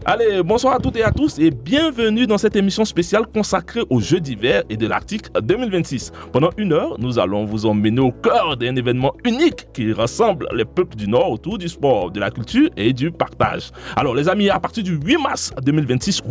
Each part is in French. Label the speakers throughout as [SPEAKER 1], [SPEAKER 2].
[SPEAKER 1] Allez, bonsoir à toutes et à tous et bienvenue dans cette émission spéciale consacrée aux Jeux d'hiver et de l'Arctique 2026. Pendant 1 heure, nous allons vous emmener au cœur d'un événement unique qui rassemble les peuples du Nord autour du sport, de la culture et du partage. Alors les amis, à partir du 8 mars 2026,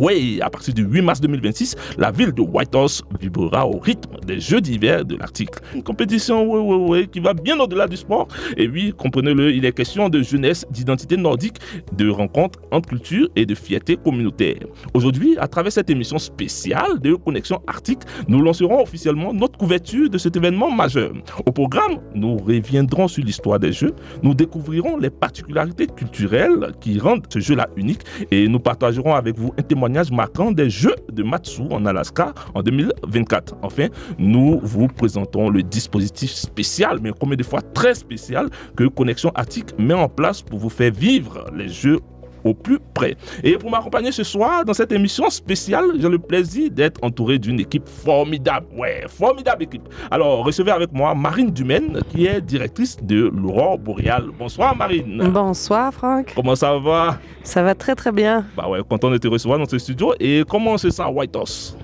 [SPEAKER 1] la ville de Whitehorse vibrera au rythme des Jeux d'hiver de l'Arctique. Une compétition qui va bien au-delà du sport. Et oui, comprenez-le, il est question de jeunesse, d'identité nordique, de rencontres entre cultures et de fierté communautaire. Aujourd'hui, à travers cette émission spéciale de Connexion Arctique, nous lancerons officiellement notre couverture de cet événement majeur. Au programme, nous reviendrons sur l'histoire des Jeux, nous découvrirons les particularités culturelles qui rendent ce jeu-là unique et nous partagerons avec vous un témoignage marquant des Jeux de Matsu en Alaska en 2024. Enfin, nous vous présentons le dispositif spécial, mais combien de fois très spécial, que Connexion Arctique met en place pour vous faire vivre les Jeux au plus près. Et pour m'accompagner ce soir dans cette émission spéciale, j'ai le plaisir d'être entouré d'une équipe formidable. Formidable équipe. Alors, recevez avec moi Marine Dumaine, qui est directrice de l'Aurore Boréale. Bonsoir Marine.
[SPEAKER 2] Bonsoir Franck.
[SPEAKER 1] Comment ça va?
[SPEAKER 2] Ça va très très bien.
[SPEAKER 1] Content de te recevoir dans ce studio. Et comment on se sent à Whitehorse?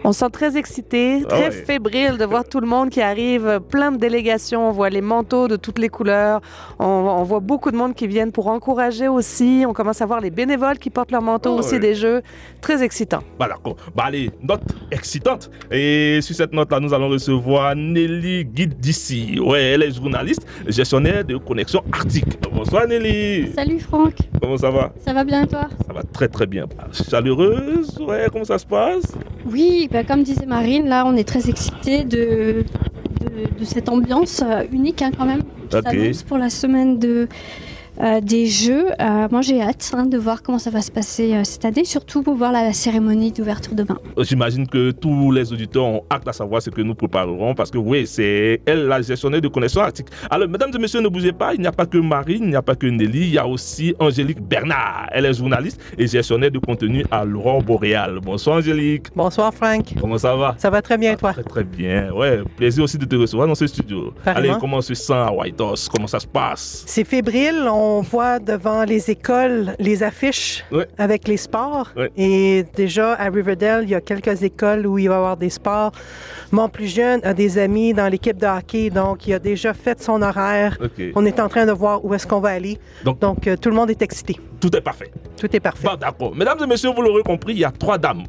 [SPEAKER 2] On se sent très excité, très fébrile de voir tout le monde qui arrive, plein de délégations. On voit les manteaux de toutes les couleurs. On voit beaucoup de monde qui viennent pour encourager aussi. On commence à voir les bénévoles qui portent leur manteau aussi des Jeux. Très excitant.
[SPEAKER 1] D'accord. Allez, note excitante. Et sur cette note-là, nous allons recevoir Nelly Guidici. Elle est journaliste, gestionnaire de Connexion Arctique. Bonsoir Nelly.
[SPEAKER 3] Salut Franck.
[SPEAKER 1] Comment ça va?
[SPEAKER 3] Ça va bien et toi?
[SPEAKER 1] Ça va très très bien. Chaleureuse, comment ça se passe?
[SPEAKER 3] Oui, comme disait Marine, là on est très excités de cette ambiance unique quand même qui s'annonce pour la semaine des Jeux. Moi j'ai hâte de voir comment ça va se passer cette année, surtout pour voir la cérémonie d'ouverture demain.
[SPEAKER 1] J'imagine que tous les auditeurs ont hâte à savoir ce que nous préparerons parce que c'est elle la gestionnaire de Connexion Arctique. Alors mesdames et messieurs, ne bougez pas, il n'y a pas que Marine, il n'y a pas que Nelly, il y a aussi Angélique Bernard. Elle est journaliste et gestionnaire de contenu à l'Aurore Boréale. Bonsoir Angélique.
[SPEAKER 4] Bonsoir Franck.
[SPEAKER 1] Comment ça va?
[SPEAKER 4] Ça va très bien toi?
[SPEAKER 1] Très très bien. Plaisir aussi de te recevoir dans ce studio.
[SPEAKER 4] Pareillement.
[SPEAKER 1] Allez, comment on se sent à Whitehorse? Comment ça se passe?
[SPEAKER 4] C'est fébrile, on voit devant les écoles les affiches avec les sports. Et déjà, à Riverdale, il y a quelques écoles où il va y avoir des sports. Mon plus jeune a des amis dans l'équipe de hockey, donc il a déjà fait son horaire. On est en train de voir où est-ce qu'on va aller. Donc tout le monde est excité.
[SPEAKER 1] Tout est parfait.
[SPEAKER 4] Tout est parfait.
[SPEAKER 1] D'accord. Mesdames et messieurs, vous l'aurez compris, il y a 3 dames.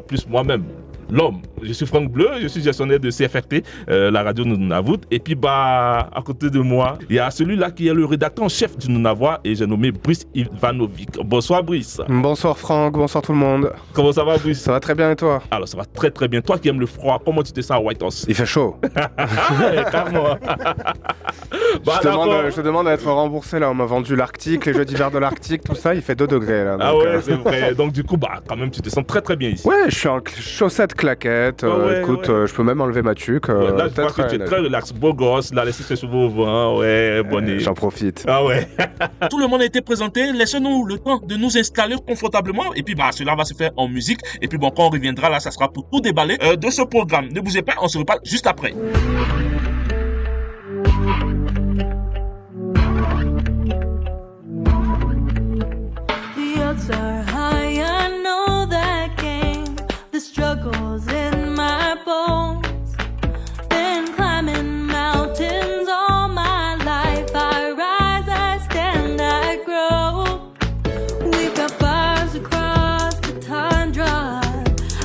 [SPEAKER 1] Plus moi-même. L'homme, je suis Franck Bleu, je suis gestionnaire de CFRT, la radio Nunavut. Et puis à côté de moi, il y a celui-là qui est le rédacteur en chef du Nunavut et j'ai nommé Brice Ivanovic. Bonsoir Brice.
[SPEAKER 5] Bonsoir Franck, bonsoir tout le monde.
[SPEAKER 1] Comment ça va Brice?
[SPEAKER 5] Ça va très bien et toi?
[SPEAKER 1] Alors ça va très très bien. Toi qui aimes le froid, comment tu te sens à Whitehorse?
[SPEAKER 5] Il fait chaud.
[SPEAKER 1] Calme-moi.
[SPEAKER 5] Je te demande à être remboursé là, on m'a vendu l'Arctique, les Jeux d'hiver de l'Arctique, tout ça, il fait 2 degrés là. Donc,
[SPEAKER 1] c'est vrai. Donc du coup, quand même tu te sens très très bien ici.
[SPEAKER 5] Je suis en chaussettes claquettes, je peux même enlever ma tuque.
[SPEAKER 1] Là, je vois que tu es très relax, beau gosse, là, laissez tes cheveux au vent, bonnet.
[SPEAKER 5] J'en profite.
[SPEAKER 1] Tout le monde a été présenté, laissez-nous le temps de nous installer confortablement, et puis cela va se faire en musique, et puis quand on reviendra là, ça sera pour tout déballer de ce programme. Ne bougez pas, on se reparle juste après.
[SPEAKER 6] Struggles in my bones. Been climbing mountains all my life. I rise, I stand, I grow. We've got fires across the tundra,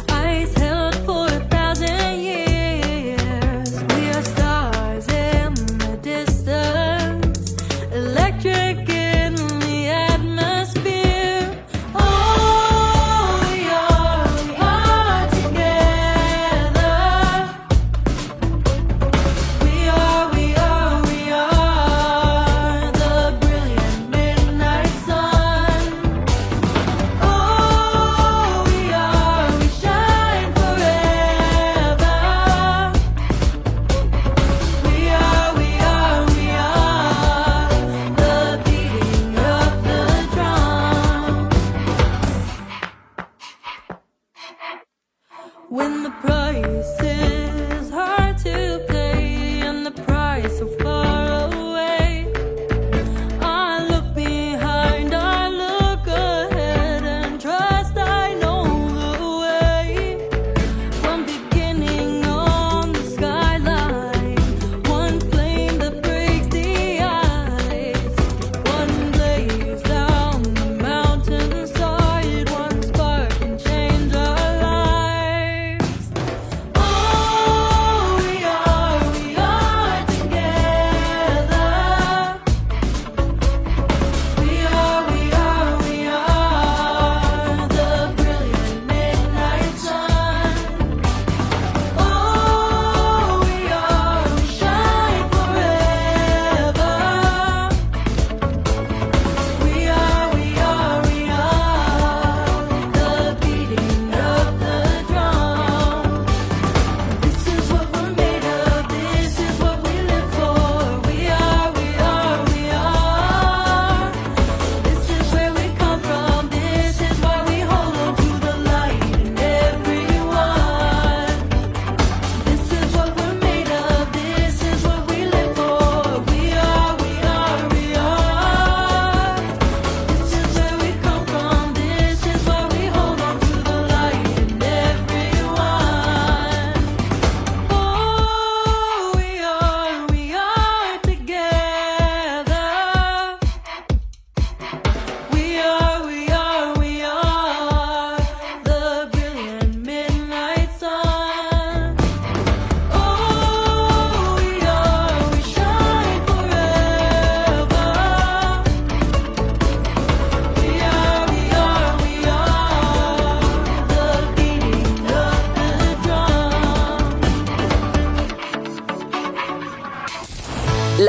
[SPEAKER 6] ice held for 1,000 years. We are stars.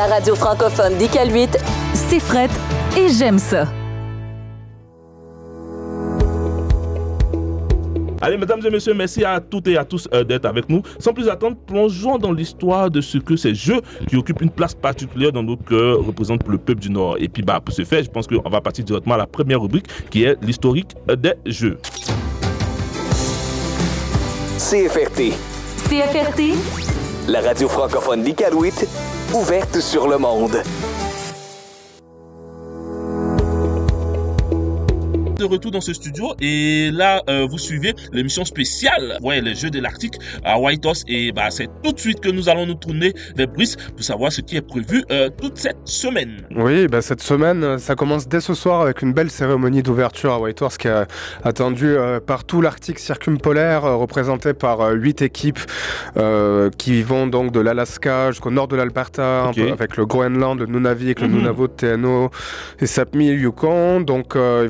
[SPEAKER 7] La radio francophone d'Iqaluit,
[SPEAKER 8] c'est frette et j'aime ça.
[SPEAKER 1] Allez, mesdames et messieurs, merci à toutes et à tous d'être avec nous. Sans plus attendre, plongeons dans l'histoire de ce que ces jeux qui occupent une place particulière dans nos cœurs représentent pour le peuple du Nord. Et puis, pour ce faire, je pense qu'on va partir directement à la première rubrique qui est l'historique des jeux.
[SPEAKER 9] CFRT.
[SPEAKER 8] CFRT.
[SPEAKER 9] La radio francophone d'Iqaluit, ouverte sur le monde.
[SPEAKER 1] De retour dans ce studio et là vous suivez l'émission spéciale les Jeux de l'Arctique à Whitehorse et c'est tout de suite que nous allons nous tourner vers Brice pour savoir ce qui est prévu toute cette semaine.
[SPEAKER 5] Oui, cette semaine ça commence dès ce soir avec une belle cérémonie d'ouverture à Whitehorse qui est attendue par tout l'Arctique circumpolaire représenté par 8 équipes qui vont donc de l'Alaska jusqu'au nord de l'Alberta, avec le Groenland, le Nunavik, le Nunavut, TNO et Sapmi et Yukon. Donc ils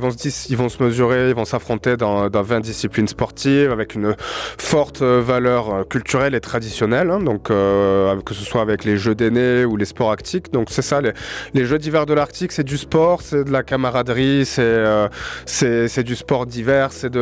[SPEAKER 5] vont se mesurer, ils vont s'affronter dans 20 disciplines sportives avec une forte valeur culturelle et traditionnelle, donc que ce soit avec les jeux d'aînés ou les sports arctiques. Donc c'est ça, les jeux d'hiver de l'Arctique, c'est du sport, c'est de la camaraderie, c'est du sport d'hiver, c'est de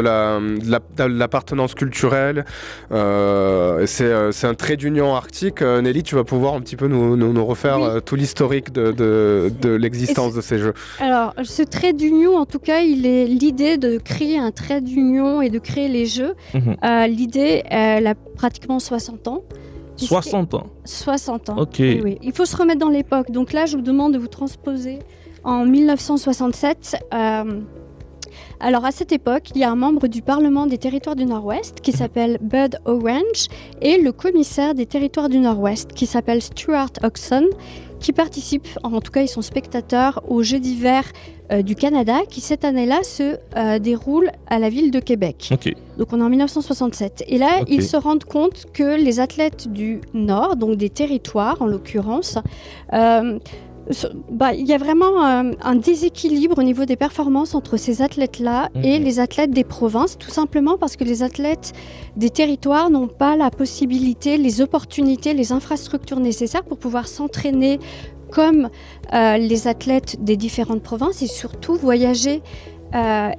[SPEAKER 5] l'appartenance culturelle, c'est un trait d'union arctique. Nelly, tu vas pouvoir un petit peu nous refaire tout l'historique de l'existence de ces jeux.
[SPEAKER 3] Alors, ce trait d'union, en tout cas, il est l'idée de créer un trait d'union et de créer les jeux. L'idée, elle a pratiquement 60 ans.
[SPEAKER 1] 60 ans
[SPEAKER 3] 60 ans,
[SPEAKER 1] ok.
[SPEAKER 3] Oui. Il faut se remettre dans l'époque. Donc là, je vous demande de vous transposer en 1967. Alors à cette époque, il y a un membre du Parlement des territoires du Nord-Ouest qui s'appelle Bud Orange et le commissaire des territoires du Nord-Ouest qui s'appelle Stuart Oxon qui participent, en tout cas ils sont spectateurs aux Jeux d'hiver du Canada qui cette année-là se déroulent à la ville de Québec. Donc on est en 1967. Et là, ils se rendent compte que les athlètes du Nord, donc des territoires en l'occurrence, il y a vraiment un déséquilibre au niveau des performances entre ces athlètes-là et les athlètes des provinces, tout simplement parce que les athlètes des territoires n'ont pas la possibilité, les opportunités, les infrastructures nécessaires pour pouvoir s'entraîner comme les athlètes des différentes provinces et surtout voyager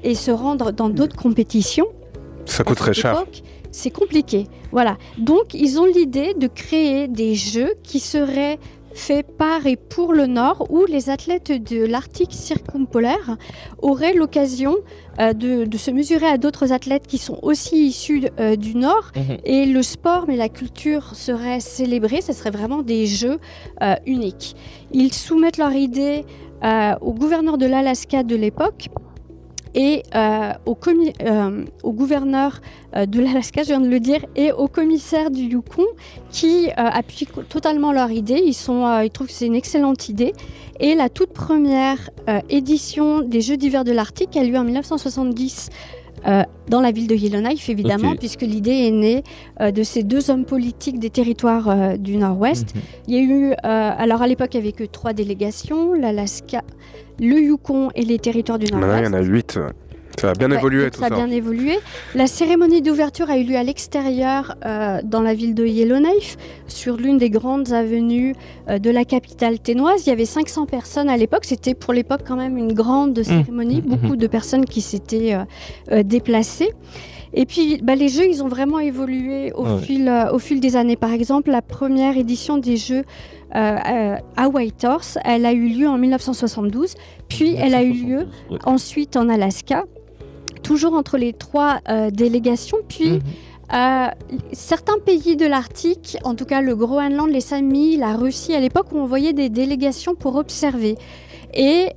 [SPEAKER 3] et se rendre dans d'autres compétitions.
[SPEAKER 5] Ça coûte très cher.
[SPEAKER 3] C'est compliqué. Voilà. Donc, ils ont l'idée de créer des jeux qui seraient fait par et pour le Nord, où les athlètes de l'Arctique circumpolaire auraient l'occasion de se mesurer à d'autres athlètes qui sont aussi issus du Nord. Et le sport, mais la culture serait célébrée. Ce serait vraiment des jeux uniques. Ils soumettent leur idée au gouverneur de l'Alaska de l'époque et au gouverneur de l'Alaska, je viens de le dire, et au commissaire du Yukon qui appuient totalement leur idée. Ils trouvent que c'est une excellente idée. Et la toute première édition des Jeux d'hiver de l'Arctique a lieu en 1970 dans la ville de Yellowknife, évidemment, puisque l'idée est née de ces deux hommes politiques des territoires du Nord-Ouest. Il y a eu, alors à l'époque, il n'y avait que 3 délégations, l'Alaska, le Yukon et les territoires du Nord-Ouest.
[SPEAKER 5] Maintenant, il y en a 8. Ça a bien évolué tout ça.
[SPEAKER 3] Ça a bien évolué. La cérémonie d'ouverture a eu lieu à l'extérieur dans la ville de Yellowknife, sur l'une des grandes avenues de la capitale ténoise. Il y avait 500 personnes à l'époque. C'était pour l'époque quand même une grande cérémonie. Beaucoup de personnes qui s'étaient déplacées. Et puis, les jeux, ils ont vraiment évolué au fil des années. Par exemple, la première édition des Jeux à Whitehorse, elle a eu lieu en 1972. Puis, elle a eu lieu ensuite en Alaska, toujours entre les 3 délégations. Puis, certains pays de l'Arctique, en tout cas le Groenland, les Samis, la Russie, à l'époque, ont envoyé des délégations pour observer et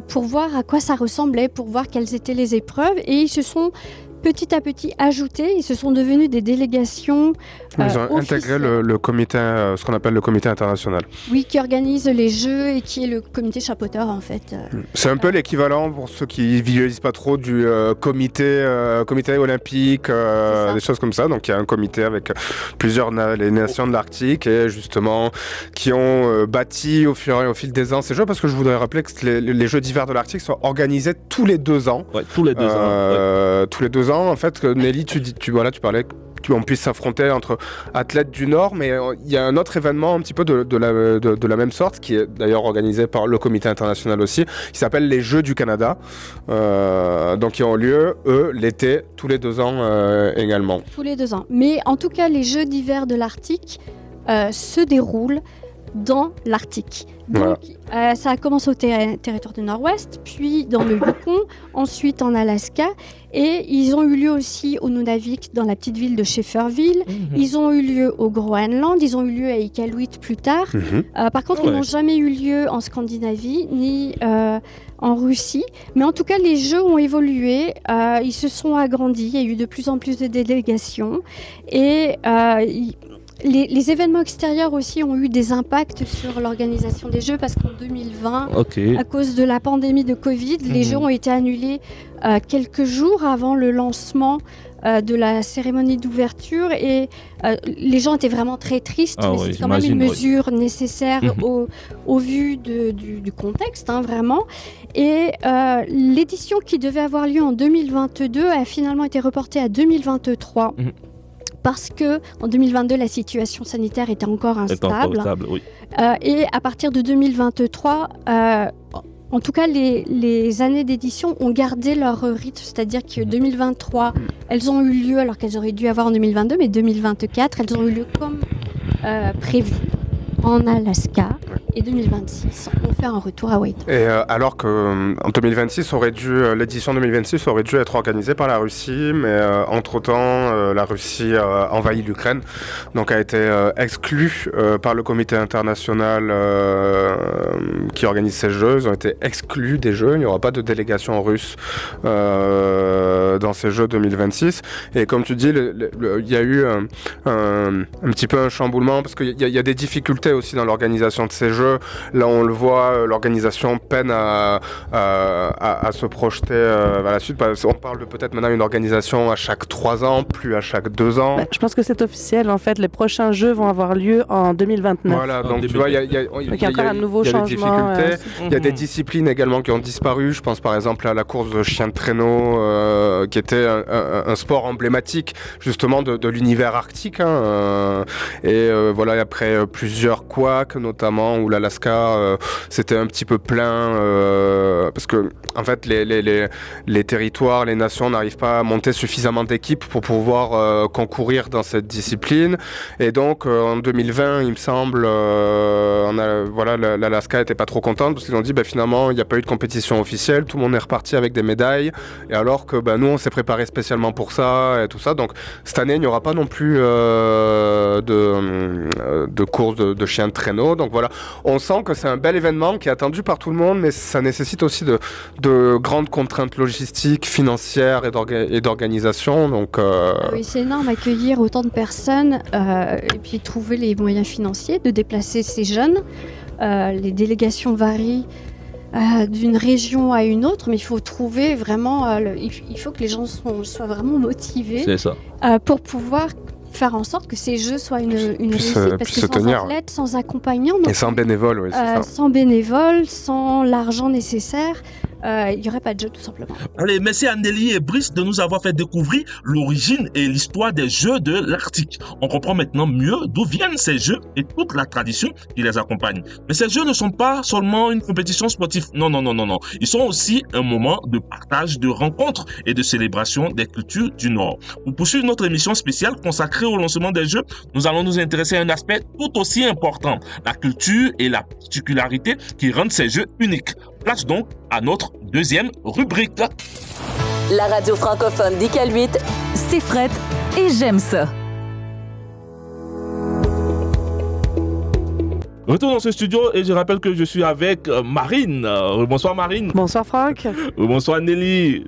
[SPEAKER 3] pour voir à quoi ça ressemblait, pour voir quelles étaient les épreuves. Et ils se sont petit à petit ajoutés, ils se sont devenus des délégations
[SPEAKER 5] Ils ont intégré le comité, ce qu'on appelle le comité international.
[SPEAKER 3] Oui, qui organise les jeux et qui est le comité chapeauteur en fait.
[SPEAKER 5] C'est un peu l'équivalent, pour ceux qui ne visualisent pas trop, du comité olympique, des choses comme ça. Donc il y a un comité avec plusieurs les nations de l'Arctique et justement qui ont bâti au fil des ans ces jeux, parce que je voudrais rappeler que les Jeux d'hiver de l'Arctique sont organisés tous les 2 ans.
[SPEAKER 1] Ouais, tous les 2 ans.
[SPEAKER 5] Tous les 2 ans, en fait, Nelly, tu parlais qu'on puisse s'affronter entre athlètes du Nord, mais il y a un autre événement un petit peu de la même sorte, qui est d'ailleurs organisé par le comité international aussi, qui s'appelle les Jeux du Canada, donc qui ont lieu, eux, l'été, tous les 2 ans également.
[SPEAKER 3] Tous les 2 ans. Mais en tout cas, les Jeux d'hiver de l'Arctique se déroulent dans l'Arctique. Donc, ça commence au territoire du Nord-Ouest, puis dans le Yukon, ensuite en Alaska, et ils ont eu lieu aussi au Nunavik, dans la petite ville de Schefferville. Ils ont eu lieu au Groenland, ils ont eu lieu à Iqaluit plus tard. Par contre, ils n'ont jamais eu lieu en Scandinavie, ni en Russie. Mais en tout cas, les Jeux ont évolué, ils se sont agrandis, il y a eu de plus en plus de délégations, et les événements extérieurs aussi ont eu des impacts sur l'organisation des Jeux, parce qu'en 2020, à cause de la pandémie de Covid, les Jeux ont été annulés quelques jours avant le lancement de la cérémonie d'ouverture, et les gens étaient vraiment très tristes, mais c'est quand même une mesure nécessaire au vu du contexte, vraiment. Et l'édition qui devait avoir lieu en 2022 a finalement été reportée à 2023. Parce que en 2022, la situation sanitaire était encore instable. Et à partir de 2023, en tout cas, les années d'édition ont gardé leur rythme, c'est-à-dire que 2023, elles ont eu lieu alors qu'elles auraient dû avoir en 2022, mais 2024, elles ont eu lieu comme prévu en Alaska. Et 2026, on fait un retour à White.
[SPEAKER 5] Et alors qu'en 2026, l'édition 2026 aurait dû être organisée par la Russie, mais entre-temps, la Russie envahit l'Ukraine, donc a été exclue par le comité international qui organise ces Jeux. Ils ont été exclus des Jeux, il n'y aura pas de délégation russe dans ces Jeux 2026. Et comme tu dis, il y a eu un petit peu un chamboulement, parce qu'il y a des difficultés aussi dans l'organisation de ces Jeux. Là, on le voit, l'organisation peine à se projeter vers la suite. On parle de peut-être maintenant une organisation à chaque 3 ans, plus à chaque 2 ans.
[SPEAKER 2] Je pense que c'est officiel. En fait, les prochains Jeux vont avoir lieu en 2029.
[SPEAKER 5] Voilà, donc tu vois, il y a
[SPEAKER 2] encore un nouveau changement.
[SPEAKER 5] Il y a des disciplines également qui ont disparu. Je pense par exemple à la course de chien de traîneau, qui était un sport emblématique justement de l'univers arctique. Et voilà, après plusieurs couacs notamment, où l'Alaska c'était un petit peu plein, parce que en fait les territoires, les nations n'arrivent pas à monter suffisamment d'équipes pour pouvoir concourir dans cette discipline. Et donc en 2020, il me semble, l'Alaska était pas trop contente, parce qu'ils ont dit finalement il n'y a pas eu de compétition officielle, tout le monde est reparti avec des médailles, et alors que nous on s'est préparé spécialement pour ça et tout ça. Donc cette année il n'y aura pas non plus de course de chiens de traîneau. Donc voilà, on sent que c'est un bel événement qui est attendu par tout le monde, mais ça nécessite aussi de grandes contraintes logistiques, financières et d'organisation. Donc,
[SPEAKER 3] Oui, c'est énorme, accueillir autant de personnes et puis trouver les moyens financiers de déplacer ces jeunes. Les délégations varient d'une région à une autre, mais il faut trouver vraiment... il faut que les gens soient vraiment motivés pour pouvoir faire en sorte que ces Jeux soient une réussite, parce que sans athlètes, sans accompagnants...
[SPEAKER 5] Et sans bénévoles, oui, c'est ça.
[SPEAKER 3] Sans bénévoles, sans l'argent nécessaire, il n'y aurait pas de Jeux, tout simplement.
[SPEAKER 1] Allez, merci à Nelly et Brice de nous avoir fait découvrir l'origine et l'histoire des Jeux de l'Arctique. On comprend maintenant mieux d'où viennent ces Jeux et toute la tradition qui les accompagne. Mais ces Jeux ne sont pas seulement une compétition sportive. Non. Ils sont aussi un moment de partage, de rencontres et de célébration des cultures du Nord. Pour poursuivre notre émission spéciale consacrée au lancement des Jeux, nous allons nous intéresser à un aspect tout aussi important, la culture et la particularité qui rendent ces Jeux uniques. Place donc à notre deuxième rubrique.
[SPEAKER 7] La radio francophone d'Iqaluit,
[SPEAKER 8] c'est Fred et j'aime ça.
[SPEAKER 1] Retour dans ce studio et je rappelle que je suis avec Marine. Bonsoir Marine.
[SPEAKER 2] Bonsoir Franck.
[SPEAKER 1] Bonsoir Nelly.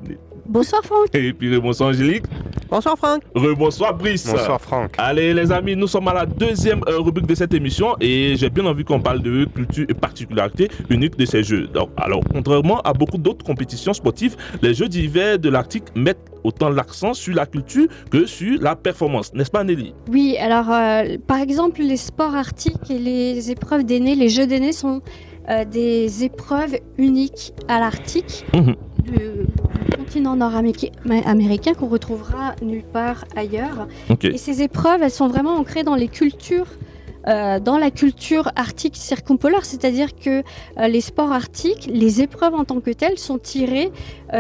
[SPEAKER 3] Bonsoir Franck.
[SPEAKER 1] Et puis bonsoir Angélique.
[SPEAKER 4] Bonsoir Franck.
[SPEAKER 1] Bonsoir Brice.
[SPEAKER 5] Bonsoir Franck.
[SPEAKER 1] Allez les amis, nous sommes à la deuxième rubrique de cette émission et j'ai bien envie qu'on parle de culture et particularités uniques de ces Jeux. Donc, alors, contrairement à beaucoup d'autres compétitions sportives, les Jeux d'hiver de l'Arctique mettent autant l'accent sur la culture que sur la performance, n'est-ce pas Nelly?
[SPEAKER 3] Oui, alors par exemple les sports arctiques et les épreuves d'aînés, les Jeux d'aînés sont des épreuves uniques à l'Arctique. du continent nord-américain qu'on retrouvera nulle part ailleurs.
[SPEAKER 1] Okay.
[SPEAKER 3] Et ces épreuves, elles sont vraiment ancrées dans les cultures. Dans la culture arctique circumpolaire, c'est-à-dire que les sports arctiques, les épreuves en tant que telles sont tirées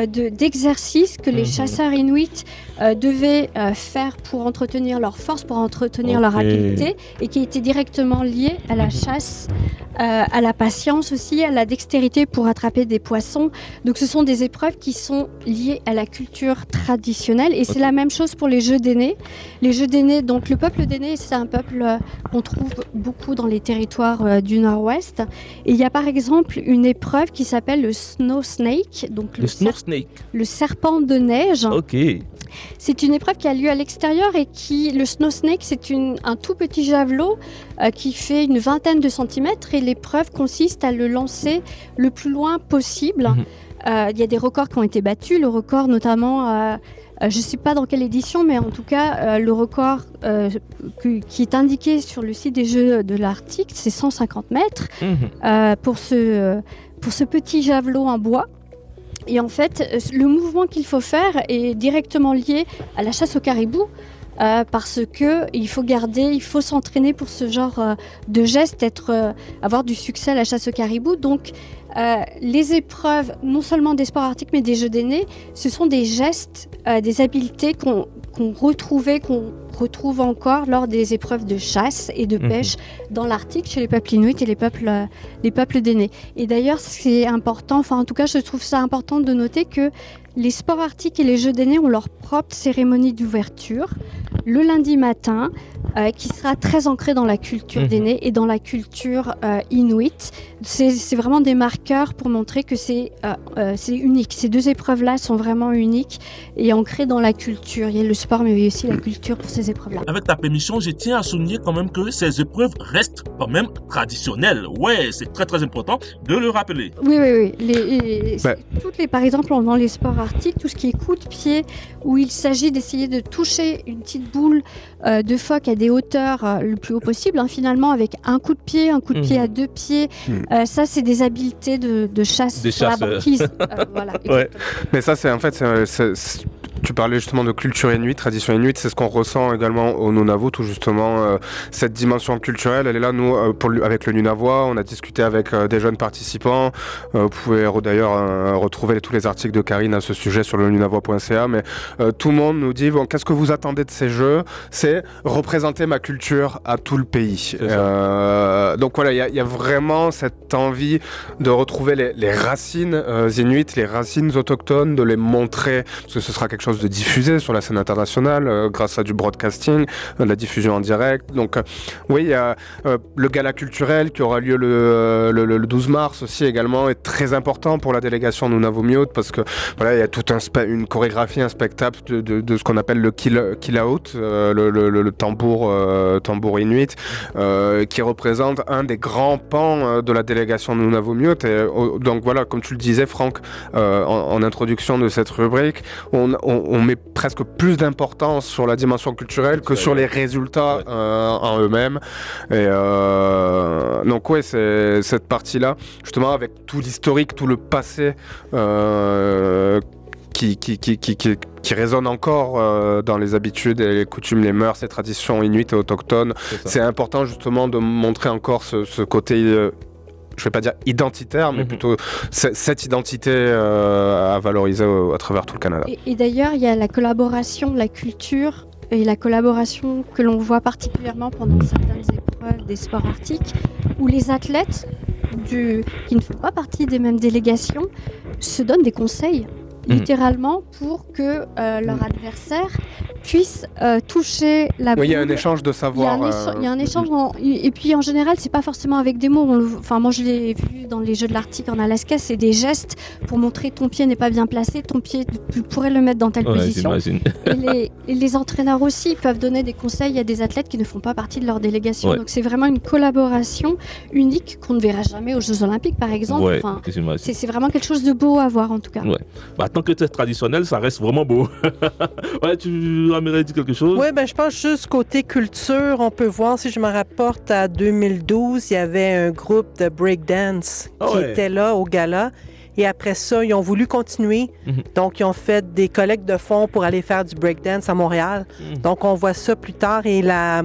[SPEAKER 3] d'exercices que les chasseurs inuits devaient faire pour entretenir leur force, pour entretenir leur habileté, et qui étaient directement liés à la chasse, à la patience aussi, à la dextérité pour attraper des poissons. Donc ce sont des épreuves qui sont liées à la culture traditionnelle, et c'est la même chose pour les jeux d'aînés. Les jeux d'aînés, donc le peuple d'aînés, c'est un peuple qu'on trouve beaucoup dans les territoires du Nord-Ouest. Et il y a par exemple une épreuve qui s'appelle le Snow Snake, donc le serpent de neige.
[SPEAKER 1] Ok.
[SPEAKER 3] C'est une épreuve qui a lieu à l'extérieur et le Snow Snake, c'est un tout petit javelot qui fait une vingtaine de centimètres, et l'épreuve consiste à le lancer le plus loin possible. Il y a des records qui ont été battus, le record notamment... je ne sais pas dans quelle édition, mais en tout cas, le record qui est indiqué sur le site des Jeux de l'Arctique, c'est 150 mètres pour ce petit javelot en bois. Et en fait, le mouvement qu'il faut faire est directement lié à la chasse au caribou, parce qu'il faut s'entraîner pour ce genre de geste, avoir du succès à la chasse au caribou. Donc, les épreuves, non seulement des sports arctiques, mais des jeux d'aînés, ce sont des gestes, des habiletés qu'on retrouve encore lors des épreuves de chasse et de pêche dans l'Arctique, chez les peuples inuits et les peuples d'aînés. Et d'ailleurs, c'est important, enfin en tout cas, je trouve ça important de noter que les sports arctiques et les jeux d'aînés ont leur propre cérémonie d'ouverture le lundi matin, qui sera très ancrée dans la culture d'aînés et dans la culture inuit. C'est vraiment des marqueurs pour montrer que c'est unique. Ces deux épreuves-là sont vraiment uniques et ancrées dans la culture. Il y a le sport, mais il y a aussi la culture pour ces épreuves-là.
[SPEAKER 10] Avec ta permission, je tiens à souligner quand même que ces épreuves restent quand même traditionnelles. Ouais, c'est très très important de le rappeler.
[SPEAKER 3] Oui. Par exemple, dans les sports arctiques, tout ce qui est coup de pied, où il s'agit d'essayer de toucher une petite boule de phoque à des hauteurs le plus haut possible, finalement, avec un coup de pied à deux pieds. Ça, c'est des habiletés de chasse sur la banquise. Voilà,
[SPEAKER 5] mais ça, c'est en fait... Tu parlais justement de culture inuite, tradition inuite, c'est ce qu'on ressent également au Nunavut, tout justement cette dimension culturelle, elle est là. Nous, avec le Nunavois, on a discuté avec des jeunes participants. Vous pouvez d'ailleurs retrouver tous les articles de Karine à ce sujet sur le nunavois.ca, mais tout le monde nous dit, bon, qu'est-ce que vous attendez de ces jeux? C'est représenter ma culture à tout le pays. Donc voilà, il y a vraiment cette envie de retrouver les racines inuites, les racines autochtones, de les montrer, parce que ce sera quelque chose de diffusé sur la scène internationale grâce à du broadcasting, la diffusion en direct. Donc oui, il y a le gala culturel qui aura lieu le 12 mars aussi également, est très important pour la délégation Nunavummiut, parce que voilà, il y a toute une chorégraphie, un spectacle de ce qu'on appelle le kilaut, le tambour inuit, qui représente un des grands pans de la délégation Nunavummiut. Et donc voilà, comme tu le disais Franck en introduction de cette rubrique, on met presque plus d'importance sur la dimension culturelle que sur les résultats en eux-mêmes. Et donc ouais, c'est cette partie-là, justement, avec tout l'historique, tout le passé qui résonne encore dans les habitudes et les coutumes, les mœurs, les traditions inuites et autochtones. C'est important justement de montrer encore ce côté... je ne vais pas dire identitaire, mais plutôt cette identité à valoriser à travers tout le Canada.
[SPEAKER 3] Et d'ailleurs, il y a la collaboration, la culture et la collaboration que l'on voit particulièrement pendant certaines épreuves des sports arctiques, où les athlètes qui ne font pas partie des mêmes délégations se donnent des conseils, littéralement, pour que leur adversaire puisse toucher la boule.
[SPEAKER 5] Oui, il y a un échange de savoir.
[SPEAKER 3] Il y a un échange, et puis en général, c'est pas forcément avec des mots. Moi, je l'ai vu dans les Jeux de l'Arctique en Alaska, c'est des gestes pour montrer ton pied n'est pas bien placé, ton pied, tu pourrais le mettre dans telle position. Et les entraîneurs aussi peuvent donner des conseils à des athlètes qui ne font pas partie de leur délégation. Donc c'est vraiment une collaboration unique qu'on ne verra jamais aux Jeux Olympiques, par exemple. C'est vraiment quelque chose de beau à voir, en tout cas.
[SPEAKER 1] Tant que c'est traditionnel, ça reste vraiment beau. Tu aimerais dire quelque chose?
[SPEAKER 4] Oui, je pense juste côté culture, on peut voir, si je me rapporte à 2012, il y avait un groupe de breakdance qui était là au gala. Et après ça, ils ont voulu continuer. Donc, ils ont fait des collectes de fonds pour aller faire du breakdance à Montréal. Donc, on voit ça plus tard. Et la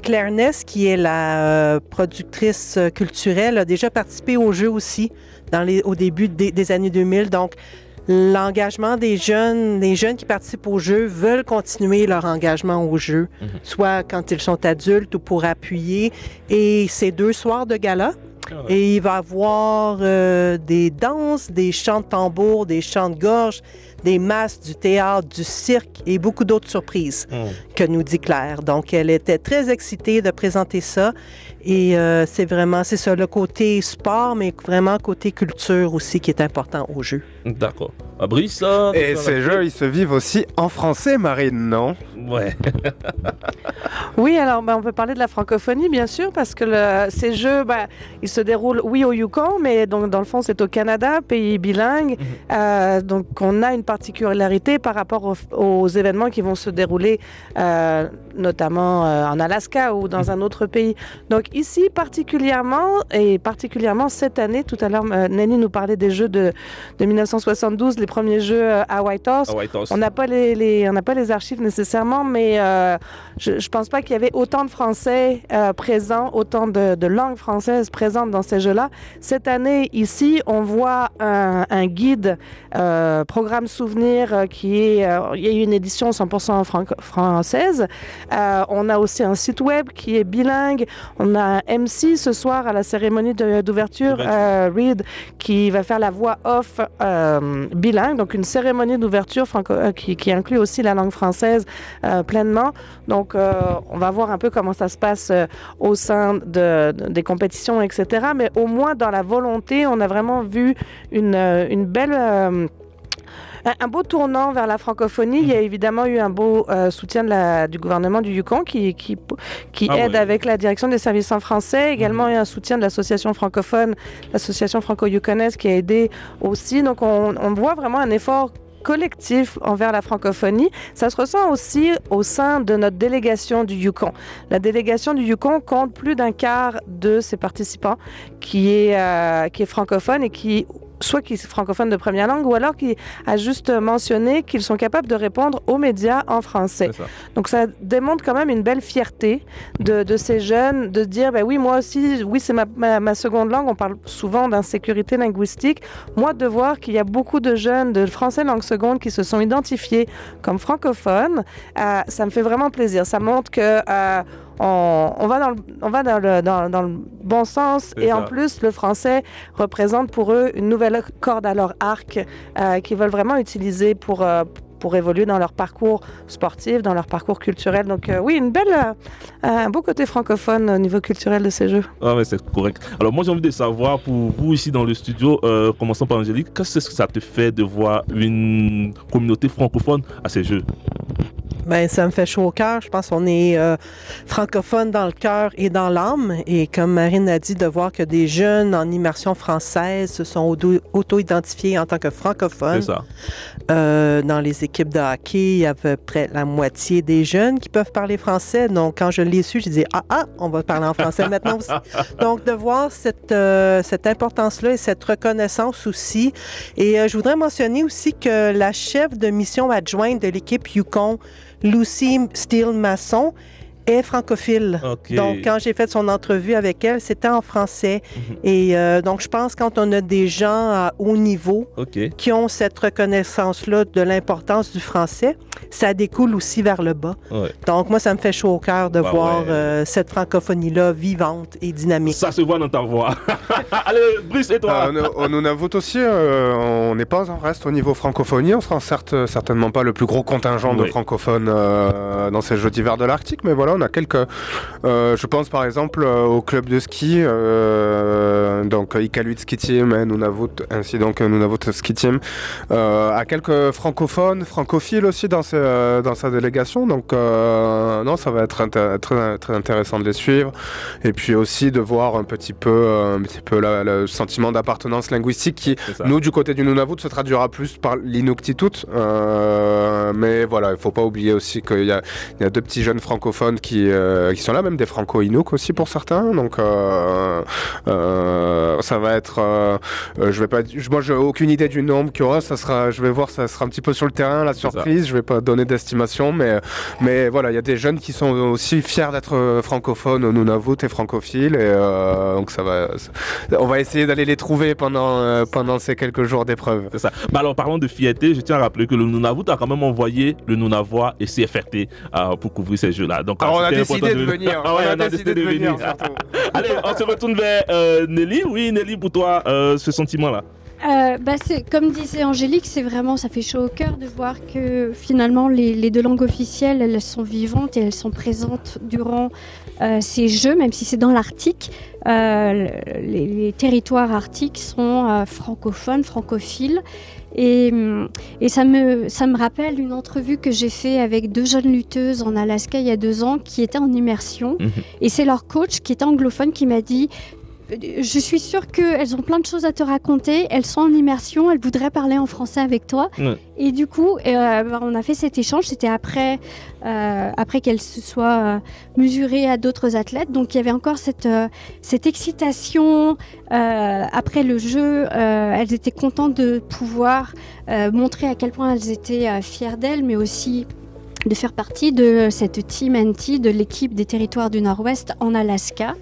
[SPEAKER 4] Claire Ness, qui est la productrice culturelle, a déjà participé au jeu aussi au début des années 2000. Donc, l'engagement des jeunes qui participent au jeu veulent continuer leur engagement au jeu, soit quand ils sont adultes ou pour appuyer. Et c'est 2 soirs de gala. Et il va y avoir des danses, des chants de tambour, des chants de gorge, des masques, du théâtre, du cirque et beaucoup d'autres surprises que nous dit Claire. Donc, elle était très excitée de présenter ça. Et c'est ça, le côté sport, mais vraiment côté culture aussi qui est important au jeu.
[SPEAKER 1] D'accord. Brice,
[SPEAKER 5] et ces jeux, ils se vivent aussi en français, Marine, non?
[SPEAKER 1] Ouais.
[SPEAKER 2] Oui, alors on peut parler de la francophonie, bien sûr, parce que ces jeux, ils se déroulent, oui, au Yukon, mais donc, dans le fond, c'est au Canada, pays bilingue. Donc, on a une particularité par rapport aux événements qui vont se dérouler, notamment en Alaska ou dans un autre pays. Donc, ici, particulièrement cette année, tout à l'heure, Nelly nous parlait des jeux de 1972, les premiers jeux à Whitehorse. On n'a pas les archives nécessairement, mais je ne pense pas qu'il y avait autant de Français présents, autant de langues françaises présentes dans ces jeux-là. Cette année, ici, on voit un guide, programme souvenir, il y a eu une édition 100% française. On a aussi un site web qui est bilingue. On a un MC ce soir à la cérémonie d'ouverture, Reed, qui va faire la voix off bilingue, donc une cérémonie d'ouverture qui inclut aussi la langue française pleinement. Donc, on va voir un peu comment ça se passe au sein des compétitions, etc. Mais au moins, dans la volonté, on a vraiment vu une belle... un beau tournant vers la francophonie. Il y a évidemment eu un beau soutien du gouvernement du Yukon qui aide avec la direction des services en français. Également, il y a un soutien de l'association francophone, l'association franco-yukonaise qui a aidé aussi. Donc, on voit vraiment un effort collectif envers la francophonie. Ça se ressent aussi au sein de notre délégation du Yukon. La délégation du Yukon compte plus d'un quart de ses participants qui est francophone et qui est francophone de première langue, ou alors qui a juste mentionné qu'ils sont capables de répondre aux médias en français. Donc ça démontre quand même une belle fierté de ces jeunes, de dire, oui, moi aussi, oui, c'est ma seconde langue. On parle souvent d'insécurité linguistique. Moi, de voir qu'il y a beaucoup de jeunes de français langue seconde qui se sont identifiés comme francophones, ça me fait vraiment plaisir. Ça montre que on va dans le bon sens, et en plus le français représente pour eux une nouvelle corde à leur arc qu'ils veulent vraiment utiliser pour évoluer dans leur parcours sportif, dans leur parcours culturel. Donc oui, un beau côté francophone au niveau culturel de ces jeux.
[SPEAKER 1] Ah ouais, c'est correct. Alors moi j'ai envie de savoir, pour vous ici dans le studio, commençons par Angélique, qu'est-ce que ça te fait de voir une communauté francophone à ces jeux?
[SPEAKER 4] Ça me fait chaud au cœur. Je pense qu'on est francophone dans le cœur et dans l'âme. Et comme Marine a dit, de voir que des jeunes en immersion française se sont auto-identifiés en tant que francophones.
[SPEAKER 1] C'est ça.
[SPEAKER 4] Dans les équipes de hockey, il y a à peu près la moitié des jeunes qui peuvent parler français. Donc, quand je l'ai su, j'ai dit on va parler en français maintenant aussi. Donc, de voir cette importance-là et cette reconnaissance aussi. Et je voudrais mentionner aussi que la chef de mission adjointe de l'équipe Yukon, Lucy Steele-Masson, est francophile.
[SPEAKER 1] Okay.
[SPEAKER 4] Donc, quand j'ai fait son entrevue avec elle, c'était en français. Et donc, je pense quand on a des gens à haut niveau qui ont cette reconnaissance-là de l'importance du français, ça découle aussi vers le bas.
[SPEAKER 1] Ouais.
[SPEAKER 4] Donc, moi, ça me fait chaud au cœur de voir cette francophonie-là vivante et dynamique.
[SPEAKER 1] Ça se voit dans ta voix. Allez, Brice, et toi?
[SPEAKER 5] On nous avoue aussi, on n'est pas en reste au niveau francophonie. On sera certainement pas le plus gros contingent de francophones dans ces Jeux d'hiver de l'Arctique, mais voilà, on a quelques... je pense par exemple au club de ski, donc Iqaluit Ski Team et Nunavut, ainsi donc Nunavut Ski Team, à quelques francophiles aussi dans sa délégation. Donc non, ça va être très intéressant de les suivre, et puis aussi de voir un petit peu le sentiment d'appartenance linguistique qui, nous, du côté du Nunavut, se traduira plus par l'Inuktitut, mais voilà, il faut pas oublier aussi qu'il y a 2 petits jeunes francophones qui sont là, même des Franco-Inuk aussi pour certains. Donc ça va être, moi j'ai aucune idée du nombre qu'il y aura. Je vais voir, ça sera un petit peu sur le terrain, la surprise. Je vais pas donner d'estimation, mais voilà, il y a des jeunes qui sont aussi fiers d'être francophones au Nunavut et francophiles, et donc on va essayer d'aller les trouver pendant ces quelques jours d'épreuve.
[SPEAKER 1] C'est ça. Alors parlons de fierté, je tiens à rappeler que le Nunavut a quand même envoyé le Nunavois et CFRT pour couvrir ces jeux-là. Donc
[SPEAKER 5] on a décidé de venir. On a décidé de venir.
[SPEAKER 1] Allez, on se retourne vers Nelly. Oui, Nelly, pour toi, ce sentiment-là.
[SPEAKER 3] C'est, comme disait Angélique, ça fait chaud au cœur de voir que finalement les deux langues officielles, elles sont vivantes et elles sont présentes durant ces jeux, même si c'est dans l'Arctique. Les territoires arctiques sont francophones, francophiles. Et ça me rappelle une entrevue que j'ai faite avec 2 jeunes lutteuses en Alaska il y a 2 ans qui étaient en immersion. Et c'est leur coach qui était anglophone qui m'a dit: je suis sûre qu'elles ont plein de choses à te raconter, elles sont en immersion, elles voudraient parler en français avec toi. Et du coup, on a fait cet échange, c'était après qu'elles se soient mesurées à d'autres athlètes. Donc il y avait encore cette excitation. Après le jeu, elles étaient contentes de pouvoir montrer à quel point elles étaient fières d'elles, mais aussi de faire partie de cette Team NT, de l'équipe des territoires du Nord-Ouest en Alaska.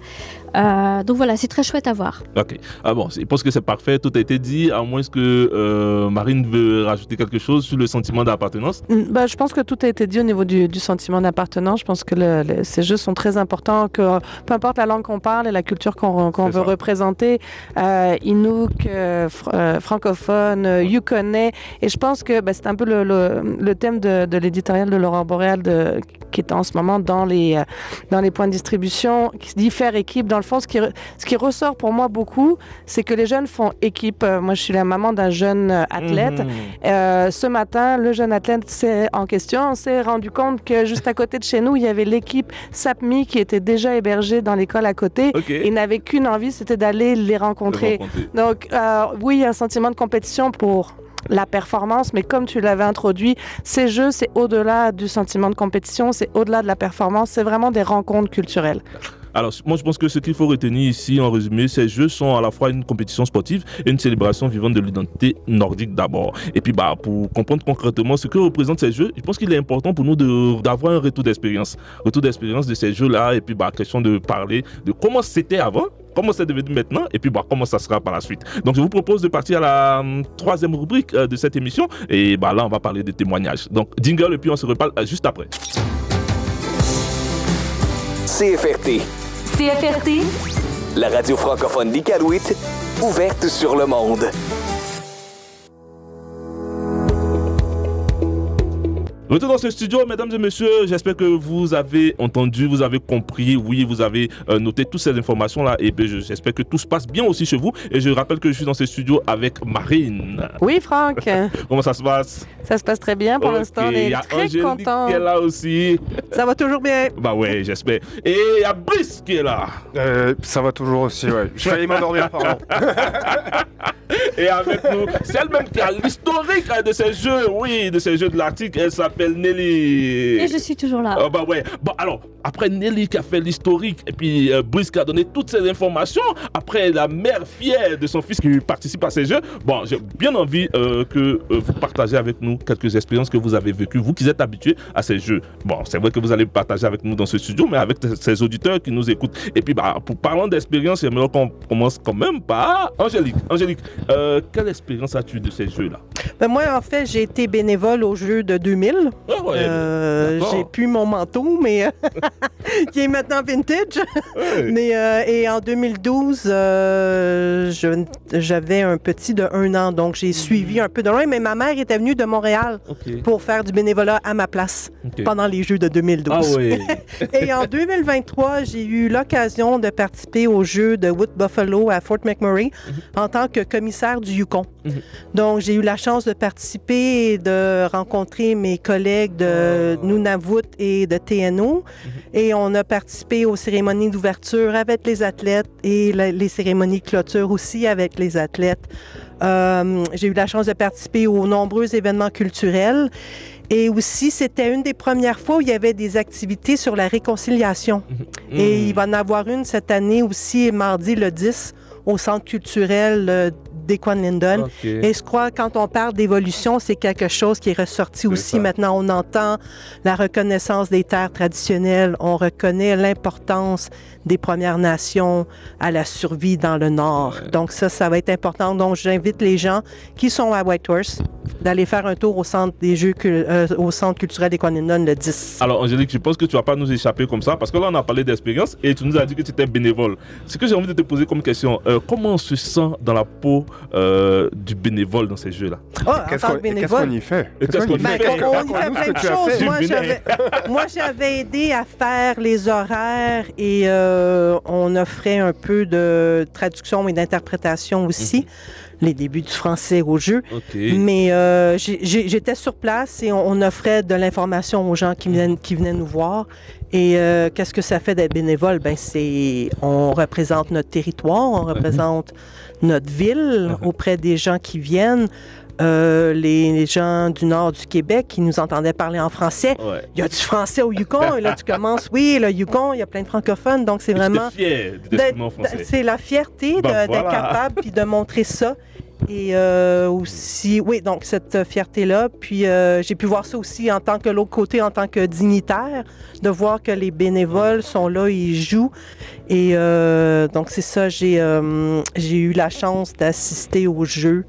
[SPEAKER 3] Donc voilà, c'est très chouette à voir.
[SPEAKER 1] Ok. Je pense que c'est parfait, tout a été dit, à moins que Marine veut rajouter quelque chose sur le sentiment d'appartenance.
[SPEAKER 2] Je pense que tout a été dit au niveau du sentiment d'appartenance. Je pense que ces jeux sont très importants, que peu importe la langue qu'on parle et la culture qu'on veut représenter, Inuk, francophone, Yukonais, et je pense que c'est un peu le thème de l'éditorial de Laurent Boréal qui est en ce moment dans les points de distribution, qui se dit faire équipe. Dans le fond, ce qui ressort pour moi beaucoup, c'est que les jeunes font équipe. Moi, je suis la maman d'un jeune athlète. Ce matin, le jeune athlète en question s'est rendu compte que juste à côté de chez nous, il y avait l'équipe SAPMI qui était déjà hébergée dans l'école à côté et n'avait qu'une envie, c'était d'aller les rencontrer. Donc, oui, il y a un sentiment de compétition pour la performance, mais comme tu l'avais introduit, ces jeux, c'est au-delà du sentiment de compétition, c'est au-delà de la performance, c'est vraiment des rencontres culturelles.
[SPEAKER 1] Alors, moi, je pense que ce qu'il faut retenir ici, en résumé, ces jeux sont à la fois une compétition sportive et une célébration vivante de l'identité nordique d'abord. Et puis, pour comprendre concrètement ce que représentent ces jeux, je pense qu'il est important pour nous d'avoir un retour d'expérience de ces jeux-là, et puis, question de parler de comment c'était avant, comment c'est devenu maintenant, et puis comment ça sera par la suite. Donc, je vous propose de partir à la 3e rubrique de cette émission, et là, on va parler des témoignages. Donc, jingle, et puis on se reparle juste après.
[SPEAKER 9] CFRT.
[SPEAKER 8] CFRT,
[SPEAKER 9] La radio francophone d'Iqaluit, ouverte sur le monde.
[SPEAKER 1] Retour dans ce studio, mesdames et messieurs, j'espère que vous avez entendu, vous avez compris, oui, vous avez noté toutes ces informations-là, et j'espère que tout se passe bien aussi chez vous. Et je rappelle que je suis dans ce studio avec Marine.
[SPEAKER 2] Oui, Franck.
[SPEAKER 1] Comment ça se passe?
[SPEAKER 2] Ça se passe très bien pour l'instant, on est très contents.
[SPEAKER 1] Qui est là aussi.
[SPEAKER 4] Ça va toujours bien.
[SPEAKER 1] Ouais, j'espère. Et il y a Brice qui est là.
[SPEAKER 5] Ça va toujours aussi, ouais. Je failli m'endormir, pardon.
[SPEAKER 1] Et avec nous, c'est elle-même qui a l'historique de ces jeux, oui, de ces jeux de l'Arctique. Elle s'appelle Nelly.
[SPEAKER 3] Et je suis toujours là.
[SPEAKER 1] Ouais. Alors, après Nelly qui a fait l'historique, et puis Brice qui a donné toutes ces informations, après la mère fière de son fils qui participe à ces jeux, j'ai bien envie que vous partagez avec nous quelques expériences que vous avez vécues, vous qui êtes habitués à ces jeux. C'est vrai que vous allez partager avec nous dans ce studio, mais avec ces auditeurs qui nous écoutent. Et puis, pour parlant d'expérience, j'aimerais qu'on commence quand même par Angélique. Angélique, quelle expérience as-tu de ces jeux-là?
[SPEAKER 4] Moi, en fait, j'ai été bénévole aux Jeux de 2000. J'ai plus mon manteau, mais qui est maintenant vintage. Et en 2012, j'avais un petit de 1 an, donc j'ai suivi un peu de loin, mais ma mère était venue de Montréal pour faire du bénévolat à ma place pendant les Jeux de 2012. Et en 2023, j'ai eu l'occasion de participer aux Jeux de Wood Buffalo à Fort McMurray en tant que commissaire du Yukon. Donc, j'ai eu la chance de participer et de rencontrer mes collègues de Nunavut et de TNO. Et on a participé aux cérémonies d'ouverture avec les athlètes et les cérémonies de clôture aussi avec les athlètes. J'ai eu la chance de participer aux nombreux événements culturels. Et aussi, c'était une des premières fois où il y avait des activités sur la réconciliation. Et il va en avoir une cette année aussi, mardi le 10, au Centre culturel d'Equan Linden. Et je crois que quand on parle d'évolution, c'est quelque chose qui est ressorti aussi. Maintenant, on entend la reconnaissance des terres traditionnelles. On reconnaît l'importance des Premières Nations à la survie dans le Nord. Donc ça va être important. Donc, j'invite les gens qui sont à Whitehorse d'aller faire un tour au Centre des Jeux au Centre culturel d'Equan Linden le 10.
[SPEAKER 1] Alors, Angélique, je pense que tu ne vas pas nous échapper comme ça, parce que là, on a parlé d'expérience et tu nous as dit que tu étais bénévole. Ce que j'ai envie de te poser comme question, comment on se sent dans la peau du bénévole dans ces jeux-là?
[SPEAKER 5] Qu'est-ce qu'on y fait?
[SPEAKER 4] On y fait plein de choses. Moi, j'avais aidé à faire les horaires et on offrait un peu de traduction et d'interprétation aussi. Les débuts du français au jeu. Mais j'étais sur place et on offrait de l'information aux gens qui venaient nous voir. Et qu'est-ce que ça fait d'être bénévole? On représente notre territoire, on représente notre ville auprès des gens qui viennent. Les gens du nord du Québec qui nous entendaient parler en français. Il y a du français au Yukon. Et là, tu commences, le Yukon, il y a plein de francophones. Donc, c'est vraiment... C'est la fierté d'être capable puis de montrer ça. Et aussi, donc cette fierté-là. Puis j'ai pu voir ça aussi en tant que l'autre côté, en tant que dignitaire, de voir que les bénévoles sont là, ils jouent. Et donc c'est ça, j'ai eu la chance d'assister au jeu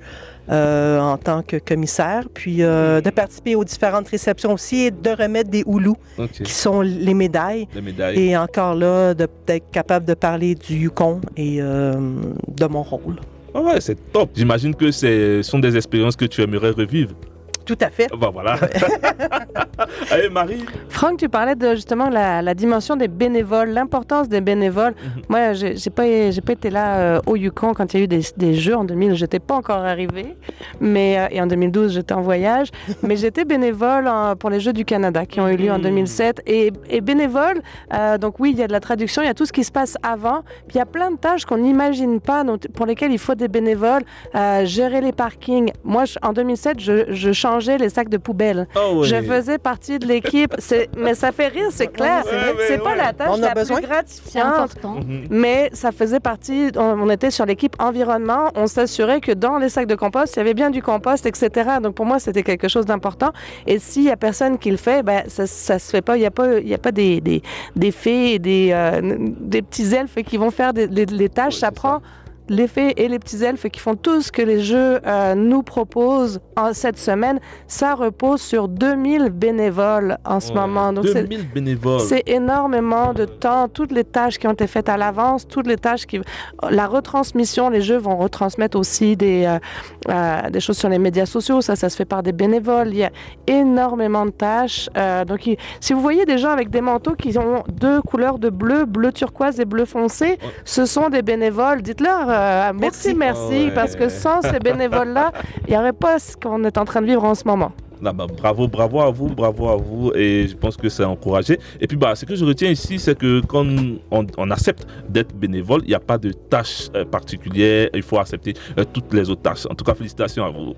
[SPEAKER 4] en tant que commissaire, puis de participer aux différentes réceptions aussi et de remettre des houlous, qui sont les médailles. Et encore là, d'être capable de parler du Yukon et de mon rôle.
[SPEAKER 1] Ouais, c'est top. J'imagine que ce sont des expériences que tu aimerais revivre.
[SPEAKER 4] Tout à fait.
[SPEAKER 1] Voilà. Allez, Marie.
[SPEAKER 2] Franck, tu parlais de justement la dimension des bénévoles, l'importance des bénévoles. Moi, j'ai pas été là au Yukon quand il y a eu des jeux en 2000. J'étais pas encore arrivée, et en 2012, j'étais en voyage. Mais j'étais bénévole pour les Jeux du Canada qui ont eu lieu en 2007. Et bénévole, donc oui, il y a de la traduction, il y a tout ce qui se passe avant. Puis il y a plein de tâches qu'on n'imagine pas, pour lesquelles il faut des bénévoles. Gérer les parkings. Moi, en 2007, je changeais les sacs de poubelle. Je faisais partie de l'équipe. Mais ça fait rire, c'est clair. C'est pas la tâche la plus gratifiante. Mais ça faisait partie... On était sur l'équipe environnement. On s'assurait que dans les sacs de compost, il y avait bien du compost, etc. Donc pour moi, c'était quelque chose d'important. Et s'il y a personne qui le fait, ça se fait pas. Il y a pas des fées et des petits elfes qui vont faire les tâches. Ça prend... Les fées et les petits elfes qui font tout ce que les jeux nous proposent cette semaine, ça repose sur 2000 bénévoles en ce moment. Donc
[SPEAKER 1] 2000 bénévoles.
[SPEAKER 2] C'est énormément de temps. Toutes les tâches qui ont été faites à l'avance, toutes les tâches la retransmission, les jeux vont retransmettre aussi des choses sur les médias sociaux. Ça se fait par des bénévoles. Il y a énormément de tâches. Donc, si vous voyez des gens avec des manteaux qui ont deux couleurs de bleu turquoise et bleu foncé, ce sont des bénévoles. Dites-leur merci, parce que sans ces bénévoles-là, il n'y aurait pas ce qu'on est en train de vivre en ce moment.
[SPEAKER 1] Bravo à vous, et je pense que c'est encouragé. Et puis ce que je retiens ici, c'est que quand on accepte d'être bénévole, il n'y a pas de tâche particulière, il faut accepter toutes les autres tâches. En tout cas, félicitations à vous.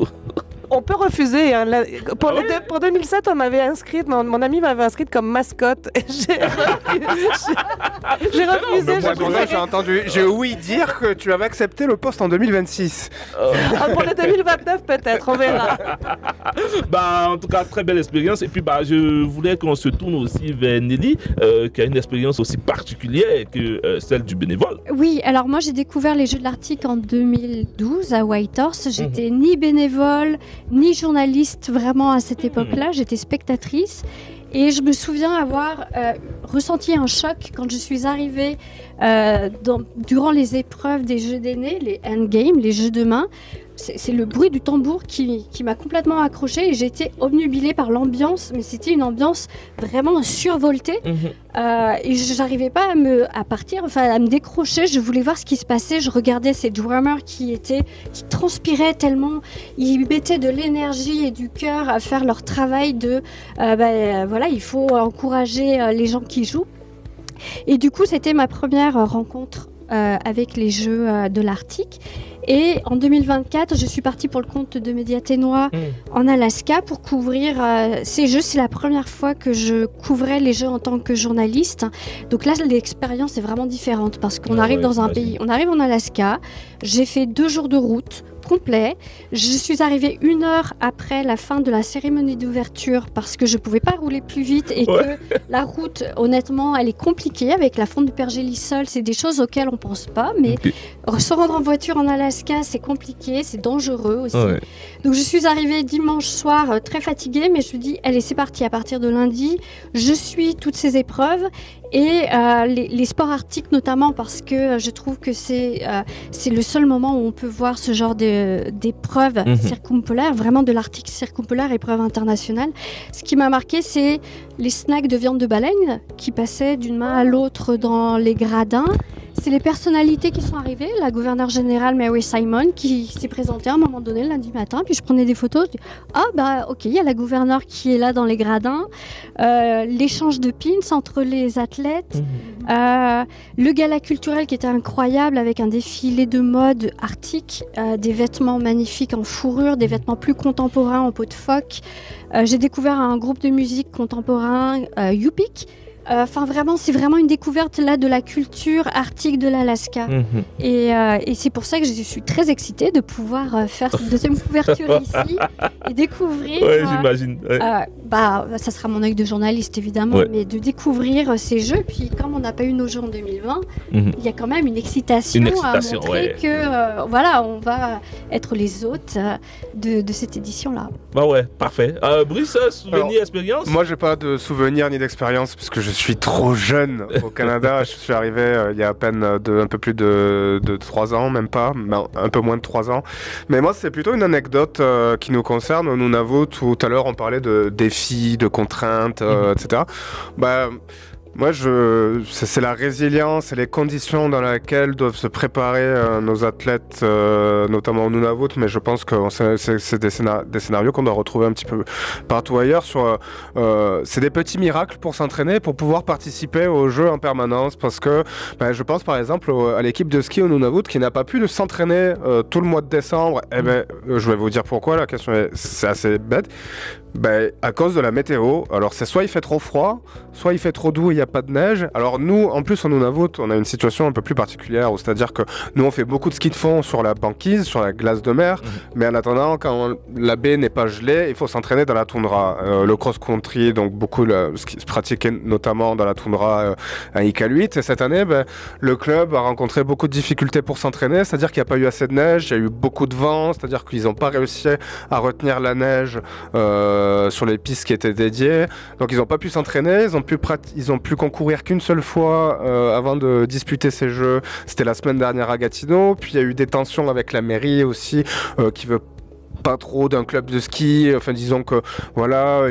[SPEAKER 2] On peut refuser. Pour 2007, on m'avait inscrite, mon ami m'avait inscrite comme mascotte. Et j'ai refusé.
[SPEAKER 5] J'ai ouï dire que tu avais accepté le poste en 2026.
[SPEAKER 2] Pour le 2029, peut-être, on verra.
[SPEAKER 1] En tout cas, très belle expérience. Et puis, je voulais qu'on se tourne aussi vers Nelly, qui a une expérience aussi particulière que celle du bénévole.
[SPEAKER 3] Oui, alors moi, j'ai découvert les Jeux de l'Arctique en 2012 à Whitehorse. J'étais ni bénévole, ni journaliste vraiment à cette époque-là. J'étais spectatrice. Et je me souviens avoir ressenti un choc quand je suis arrivée durant les épreuves des Jeux d'aînés, les endgames, les jeux de main. C'est le bruit du tambour qui m'a complètement accrochée et j'ai été obnubilée par l'ambiance, mais c'était une ambiance vraiment survoltée. Et je n'arrivais pas à partir, à me décrocher. Je voulais voir ce qui se passait. Je regardais ces drummers qui transpiraient tellement. Ils mettaient de l'énergie et du cœur à faire leur travail il faut encourager les gens qui jouent. Et du coup, c'était ma première rencontre avec les Jeux de l'Arctique. Et en 2024, je suis partie pour le compte de Médiaténois en Alaska pour couvrir ces jeux. C'est la première fois que je couvrais les jeux en tant que journaliste. Donc là, l'expérience est vraiment différente parce qu'on arrive dans un pays, on arrive en Alaska. J'ai fait 2 jours de route complet. Je suis arrivée 1 heure après la fin de la cérémonie d'ouverture parce que je ne pouvais pas rouler plus vite et que la route, honnêtement, elle est compliquée avec la fonte du pergélisol. C'est des choses auxquelles on ne pense pas, mais se rendre en voiture en Alaska, c'est compliqué, c'est dangereux aussi. Donc je suis arrivée dimanche soir très fatiguée, mais je me dis, allez, c'est parti, à partir de lundi, je suis toutes ces épreuves. Et les sports arctiques notamment parce que je trouve que c'est le seul moment où on peut voir ce genre d'épreuves circumpolaires, vraiment de l'Arctique circumpolaire, épreuve internationale. Ce qui m'a marqué, c'est les snacks de viande de baleine qui passaient d'une main à l'autre dans les gradins. C'est les personnalités qui sont arrivées, la gouverneure générale Mary Simon qui s'est présentée à un moment donné le lundi matin, puis je prenais des photos, je dis ok, il y a la gouverneure qui est là dans les gradins, l'échange de pins entre les athlètes, le gala culturel qui était incroyable avec un défilé de mode arctique, des vêtements magnifiques en fourrure, des vêtements plus contemporains en peau de phoque. J'ai découvert un groupe de musique contemporain, Yupik. Enfin, vraiment, c'est vraiment une découverte là de la culture arctique de l'Alaska. Et c'est pour ça que je suis très excitée de pouvoir faire cette deuxième couverture ici et découvrir.
[SPEAKER 1] Ouais, j'imagine.
[SPEAKER 3] Ça sera mon œil de journaliste évidemment, mais de découvrir ces jeux. Puis comme on n'a pas eu nos jeux en 2020, il y a quand même une excitation à montrer que on va être les hôtes de cette édition-là.
[SPEAKER 1] Bah ouais, parfait. Brice, souvenir, expérience?
[SPEAKER 5] Moi, j'ai pas de souvenir ni d'expérience puisque je suis trop jeune au Canada. Je suis arrivé il y a à peine un peu plus de 3 ans, même pas, un peu moins de 3 ans. Mais moi, c'est plutôt une anecdote qui nous concerne. Nous n'avons tout à l'heure, on parlait de défis, de contraintes, etc. Moi, c'est la résilience et les conditions dans lesquelles doivent se préparer nos athlètes, notamment au Nunavut, mais je pense que c'est des scénarios qu'on doit retrouver un petit peu partout ailleurs. C'est des petits miracles pour s'entraîner, pour pouvoir participer aux Jeux en permanence, parce que je pense par exemple à l'équipe de ski au Nunavut qui n'a pas pu s'entraîner tout le mois de décembre. Je vais vous dire pourquoi, la question c'est assez bête. À cause de la météo. Alors c'est soit il fait trop froid, soit il fait trop doux et il n'y a pas de neige. Alors nous, en plus en Nunavut, on a une situation un peu plus particulière, c'est-à-dire que nous on fait beaucoup de ski de fond sur la banquise, sur la glace de mer, mais en attendant, quand la baie n'est pas gelée, il faut s'entraîner dans la toundra. Le cross-country, donc beaucoup ce qui se pratiquait notamment dans la toundra à Iqaluit. Et cette année, le club a rencontré beaucoup de difficultés pour s'entraîner, c'est-à-dire qu'il n'y a pas eu assez de neige, il y a eu beaucoup de vent, c'est-à-dire qu'ils n'ont pas réussi à retenir la neige sur les pistes qui étaient dédiées, donc ils n'ont pas pu s'entraîner, ils ont pu concourir qu'une seule fois avant de disputer ces jeux. C'était la semaine dernière à Gatineau, puis il y a eu des tensions avec la mairie aussi qui veut pas trop d'un club de ski, enfin disons que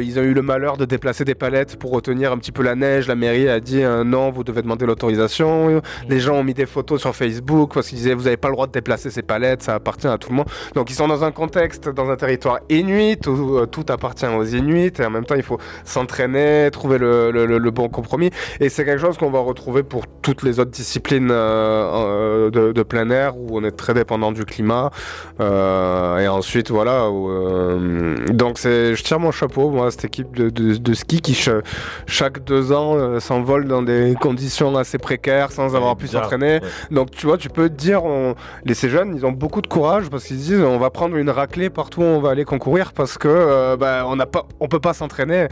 [SPEAKER 5] ils ont eu le malheur de déplacer des palettes pour retenir un petit peu la neige. La mairie a dit non, vous devez demander l'autorisation. Les gens ont mis des photos sur Facebook parce qu'ils disaient vous n'avez pas le droit de déplacer ces palettes, ça appartient à tout le monde. Donc ils sont dans un contexte, dans un territoire inuit où tout appartient aux Inuits et en même temps il faut s'entraîner, trouver le bon compromis, et c'est quelque chose qu'on va retrouver pour toutes les autres disciplines de plein air où on est très dépendant du climat et ensuite donc je tire mon chapeau, moi, à cette équipe de ski qui chaque 2 ans s'envole dans des conditions assez précaires sans avoir pu s'entraîner. Donc tu vois, tu peux te dire, ces jeunes, ils ont beaucoup de courage parce qu'ils se disent on va prendre une raclée partout où on va aller concourir parce que on peut pas s'entraîner.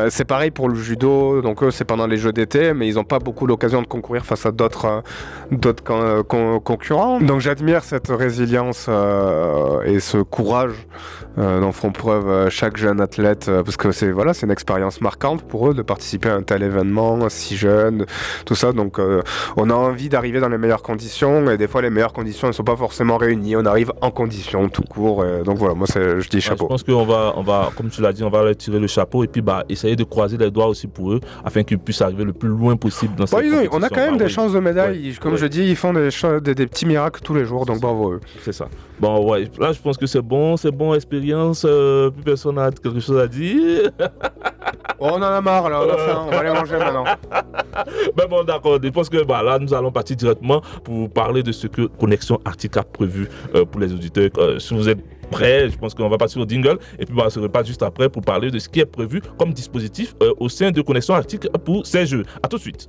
[SPEAKER 5] C'est pareil pour le judo, donc eux c'est pendant les Jeux d'été, mais ils n'ont pas beaucoup l'occasion de concourir face à d'autres concurrents. Donc j'admire cette résilience et ce courage dont font preuve chaque jeune athlète parce que c'est une expérience marquante pour eux de participer à un tel événement si jeune, tout ça. Donc on a envie d'arriver dans les meilleures conditions et des fois les meilleures conditions ne sont pas forcément réunies. On arrive en conditions tout court. Donc voilà, moi je dis chapeau.
[SPEAKER 1] Je pense qu'on va, comme tu l'as dit, on va leur tirer le chapeau et puis essayer de croiser les doigts aussi pour eux afin qu'ils puissent arriver le plus loin possible dans cette compétition.
[SPEAKER 5] On a quand même des chances de médaille. Comme je dis, ils font des petits miracles tous les jours, donc bravo eux.
[SPEAKER 1] C'est ça. Bon là je pense que c'est bon, expérience, plus personne n'a quelque chose à dire.
[SPEAKER 5] On en a marre là, on a faim, on va aller manger maintenant.
[SPEAKER 1] Ben bon, d'accord, je pense que là, nous allons partir directement pour parler de ce que Connexion Arctique a prévu pour les auditeurs. Si vous êtes prêts, je pense qu'on va passer au jingle et puis on se repart juste après pour parler de ce qui est prévu comme dispositif au sein de Connexion Arctique pour ces jeux. À tout de suite.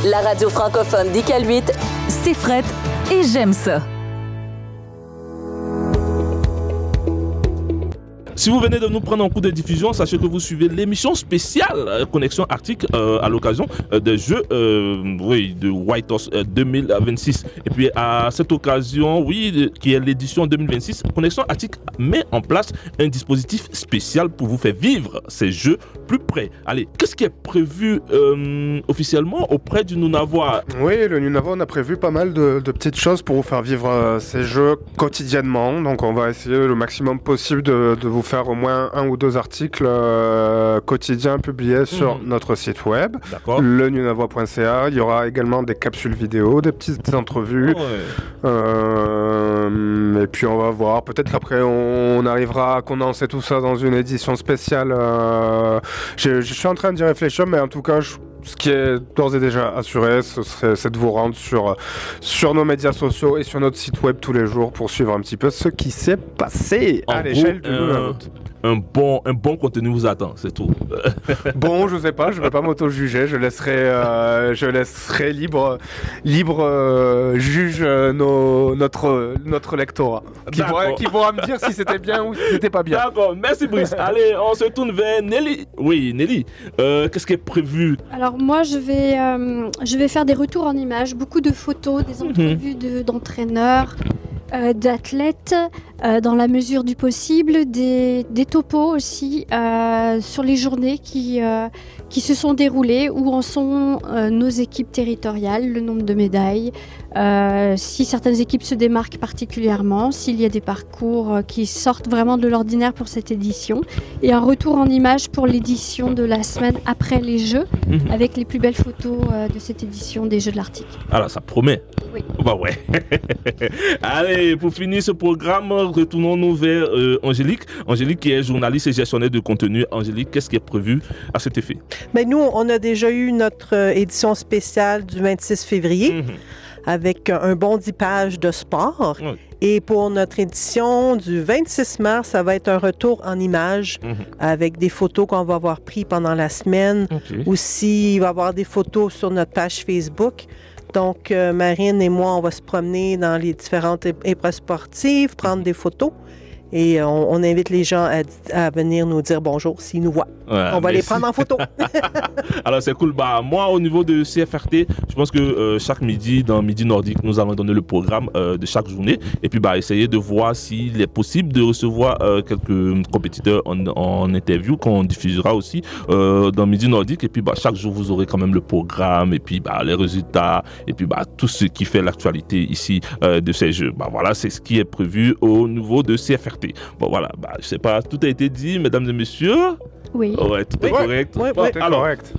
[SPEAKER 7] La radio francophone d'Iqaluit,
[SPEAKER 8] c'est Fred et j'aime ça.
[SPEAKER 1] Si vous venez de nous prendre en cours de diffusion, sachez que vous suivez l'émission spéciale Connexion Arctique à l'occasion des Jeux de Whitehorse 2026. Et puis à cette occasion, qui est l'édition 2026, Connexion Arctique met en place un dispositif spécial pour vous faire vivre ces Jeux plus près. Allez, qu'est-ce qui est prévu officiellement auprès du Nunavut?
[SPEAKER 5] Oui, le Nunavut, on a prévu pas mal de petites choses pour vous faire vivre ces Jeux quotidiennement. Donc on va essayer le maximum possible de vous faire au moins 1 ou 2 articles quotidiens publiés sur notre site web, le nunavut.ca. Il y aura également des capsules vidéo, des petites entrevues. Et puis on va voir, peut-être qu'après on arrivera à condenser tout ça dans une édition spéciale. Je suis en train d'y réfléchir, mais en tout cas, ce qui est d'ores et déjà assuré, c'est de vous rendre sur nos médias sociaux et sur notre site web tous les jours pour suivre un petit peu ce qui s'est passé à l'échelle du Nunavut.
[SPEAKER 1] Un bon contenu vous attend, c'est tout.
[SPEAKER 5] Bon, je sais pas, je vais pas m'auto-juger, je laisserai libre juge notre lectorat qui pourra me dire si c'était bien ou si c'était pas bien.
[SPEAKER 1] D'accord, merci Brice. Allez, on se tourne vers Nelly. Oui, Nelly, qu'est-ce qui est prévu?
[SPEAKER 3] Alors moi, je vais faire des retours en images, beaucoup de photos, des entrevues d'entraîneurs, d'athlètes, dans la mesure du possible, des topos aussi sur les journées qui se sont déroulées, où en sont nos équipes territoriales, le nombre de médailles, si certaines équipes se démarquent particulièrement, s'il y a des parcours qui sortent vraiment de l'ordinaire pour cette édition, et un retour en images pour l'édition de la semaine après les Jeux, avec les plus belles photos de cette édition des Jeux de l'Arctique.
[SPEAKER 1] Alors ça promet.
[SPEAKER 3] Oui.
[SPEAKER 1] Bah ouais. Allez, pour finir ce programme, retournons-nous vers Angélique. Angélique qui est journaliste et gestionnaire de contenu. Angélique, qu'est-ce qui est prévu à cet effet?
[SPEAKER 4] Ben nous, on a déjà eu notre édition spéciale du 26 février avec un bon 10 pages de sport. Et pour notre édition du 26 mars, ça va être un retour en images avec des photos qu'on va avoir prises pendant la semaine. Aussi, il va y avoir des photos sur notre page Facebook. Donc, Marine et moi, on va se promener dans les différentes épreuves sportives, prendre des photos. Et on invite les gens à venir nous dire bonjour s'ils nous voient. Ouais, on va les prendre en photo.
[SPEAKER 1] Alors, c'est cool. Bah, moi, au niveau de CFRT, je pense que chaque midi, dans Midi Nordique, nous allons donner le programme de chaque journée. Et puis, essayer de voir s'il est possible de recevoir quelques compétiteurs en interview qu'on diffusera aussi dans Midi Nordique. Et puis, chaque jour, vous aurez quand même le programme et puis les résultats et puis tout ce qui fait l'actualité ici de ces jeux. Voilà, c'est ce qui est prévu au niveau de CFRT. Bon, voilà, je sais pas, tout a été dit, mesdames et messieurs.
[SPEAKER 3] Oui.
[SPEAKER 1] Ouais, tout est correct.
[SPEAKER 5] Correct.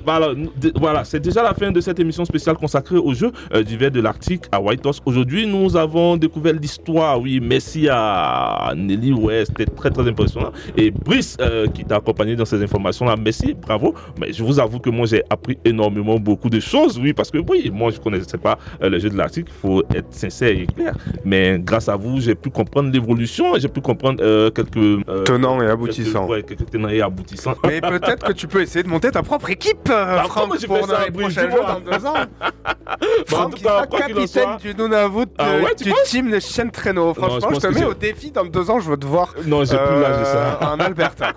[SPEAKER 1] Voilà, c'est déjà la fin de cette émission spéciale consacrée aux Jeux d'hiver de l'Arctique à Whitehorse. Aujourd'hui, nous avons découvert l'histoire. Oui, merci à Nelly. Ouais, c'était très, très impressionnant. Et Brice, qui t'a accompagné dans ces informations-là. Merci, bravo. Mais je vous avoue que moi, j'ai appris énormément beaucoup de choses. Oui, parce que moi, je ne connaissais pas les Jeux de l'Arctique. Il faut être sincère et clair. Mais grâce à vous, j'ai pu comprendre l'évolution. J'ai pu comprendre quelques
[SPEAKER 5] tenants et aboutissants.
[SPEAKER 1] Quelques tenants et aboutissants.
[SPEAKER 5] Mais peut-être que tu peux essayer de monter ta propre équipe, Franck, pour les prochains Jeux dans 2 ans. Franck, qui sera capitaine du Nunavut du team des Chiens Traîneaux. Franchement, je te mets au défi, dans 2 ans, je veux te voir en Alberta.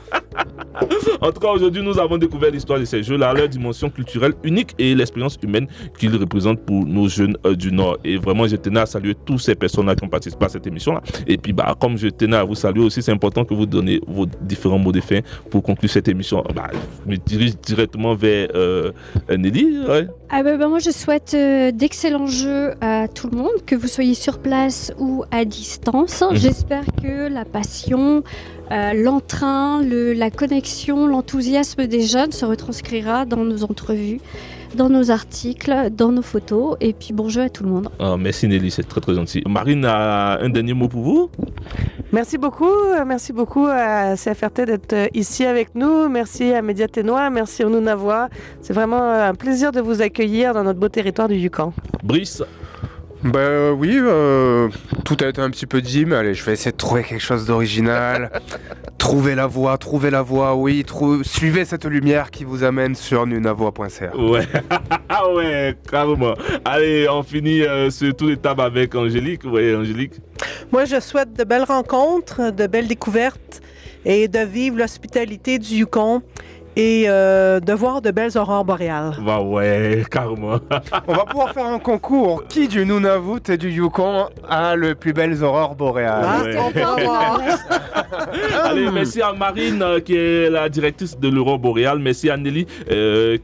[SPEAKER 1] En tout cas, aujourd'hui, nous avons découvert l'histoire de ces Jeux-là, leur dimension culturelle unique et l'expérience humaine qu'ils représentent pour nos jeunes du Nord. Et vraiment, je tenais à saluer tous ces personnes qui ont participé à cette émission-là. Et puis, comme je tenais à vous saluer aussi, c'est important que vous donniez vos différents mots de fin pour conclure cette émission. Je me dirige directement vers Nelly. Ouais.
[SPEAKER 3] Moi, je souhaite d'excellents jeux à tout le monde, que vous soyez sur place ou à distance. J'espère que la passion, l'entrain, la connexion, l'enthousiasme des jeunes se retranscrira dans nos entrevues, dans nos articles, dans nos photos. Et puis bon jeu à tout le monde.
[SPEAKER 1] Merci Nelly, c'est très très gentil. Marine a un dernier mot pour vous?
[SPEAKER 2] Merci beaucoup à CFRT d'être ici avec nous. Merci à Média Ténois, merci au Nunavua. C'est vraiment un plaisir de vous accueillir dans notre beau territoire du Yukon.
[SPEAKER 1] Brice?
[SPEAKER 5] Oui, tout a été un petit peu dit, mais allez, je vais essayer de trouver quelque chose d'original. Trouvez la voie, oui, suivez cette lumière qui vous amène sur nunavois.ca.
[SPEAKER 1] Ouais, ouais, carrément. Allez, on finit ce tour de table avec Angélique. Ouais, Angélique.
[SPEAKER 4] Moi, je souhaite de belles rencontres, de belles découvertes et de vivre l'hospitalité du Yukon et de voir de belles aurores boréales.
[SPEAKER 1] Bah ouais, carrément.
[SPEAKER 5] On va pouvoir faire un concours. Qui du Nunavut et du Yukon a le plus belles aurores boréales?
[SPEAKER 1] Allez, merci à Marine qui est la directrice de l'aurore boréale. Merci à Nelly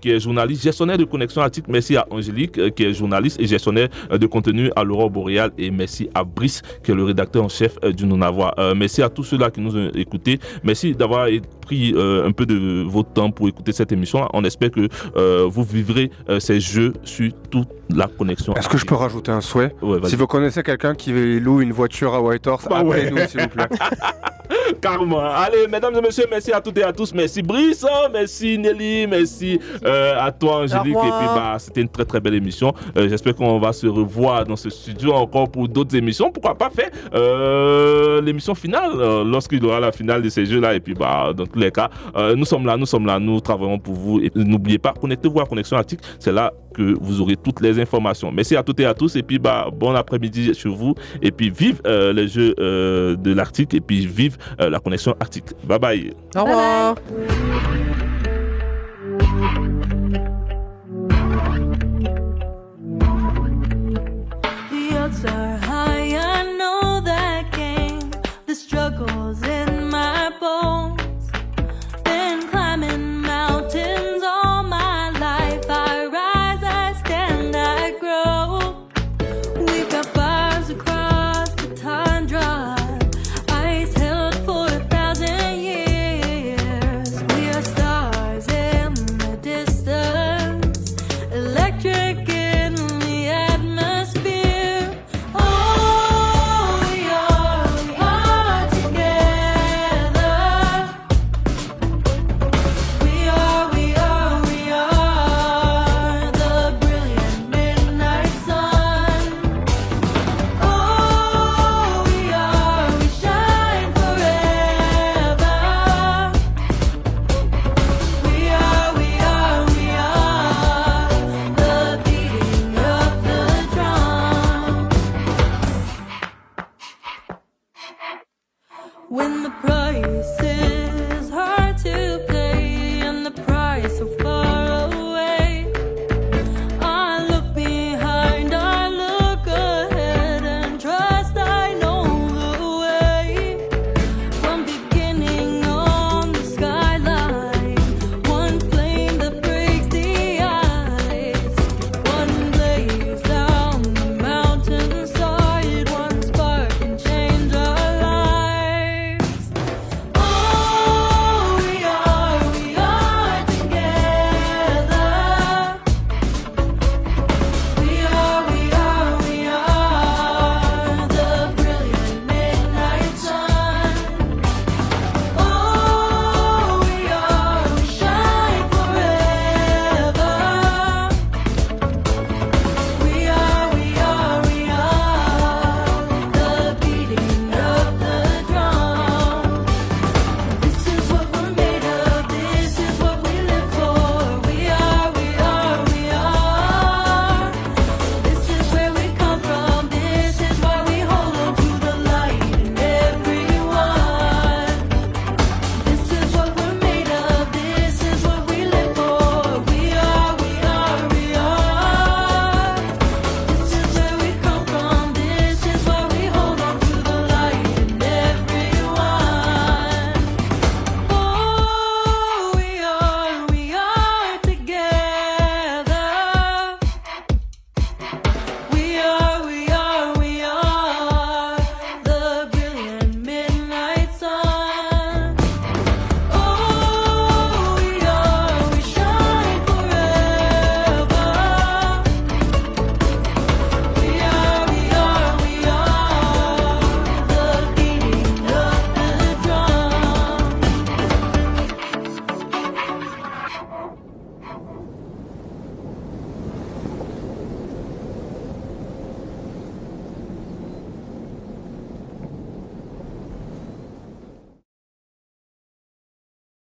[SPEAKER 1] qui est journaliste, gestionnaire de Connexion Arctique. Merci à Angélique qui est journaliste et gestionnaire de contenu à l'aurore boréale. Et merci à Brice qui est le rédacteur en chef du Nunavua. Merci à tous ceux-là qui nous ont écoutés. Merci d'avoir pris un peu de votre temps pour écouter cette émission. On espère que vous vivrez ces jeux sur toute la connexion.
[SPEAKER 5] Est-ce que je peux rajouter un souhait?
[SPEAKER 1] Ouais,
[SPEAKER 5] si vous connaissez quelqu'un qui loue une voiture à Whitehorse, appelez-nous s'il vous plaît.
[SPEAKER 1] Carrément. Allez, mesdames et messieurs, merci à toutes et à tous. Merci Brice, merci Nelly, merci à toi Angélique. Et puis c'était une très très belle émission. J'espère qu'on va se revoir dans ce studio encore pour d'autres émissions. Pourquoi pas faire l'émission finale lorsqu'il y aura la finale de ces jeux-là. Et puis dans tous les cas, nous sommes là, nous travaillons pour vous. Et n'oubliez pas, connectez-vous à Connexion Arctique. C'est là que vous aurez toutes les informations. Merci à toutes et à tous. Et puis bon après-midi chez vous. Et puis vive les Jeux de l'Arctique. Et puis vive la Connexion Arctique. Bye bye.
[SPEAKER 4] Au revoir.
[SPEAKER 6] The odds are high, I know that game. The struggle's in my bones. Been climbing mountains all my life. I rise, I stand, I grow. We've got fires across the tundra. Ice held for 1,000 years. We are stars in the distance. Electric in the atmosphere. Oh, we are together. We are the brilliant midnight sun. Oh, we shine forever. We are the beating of the drum. When the price is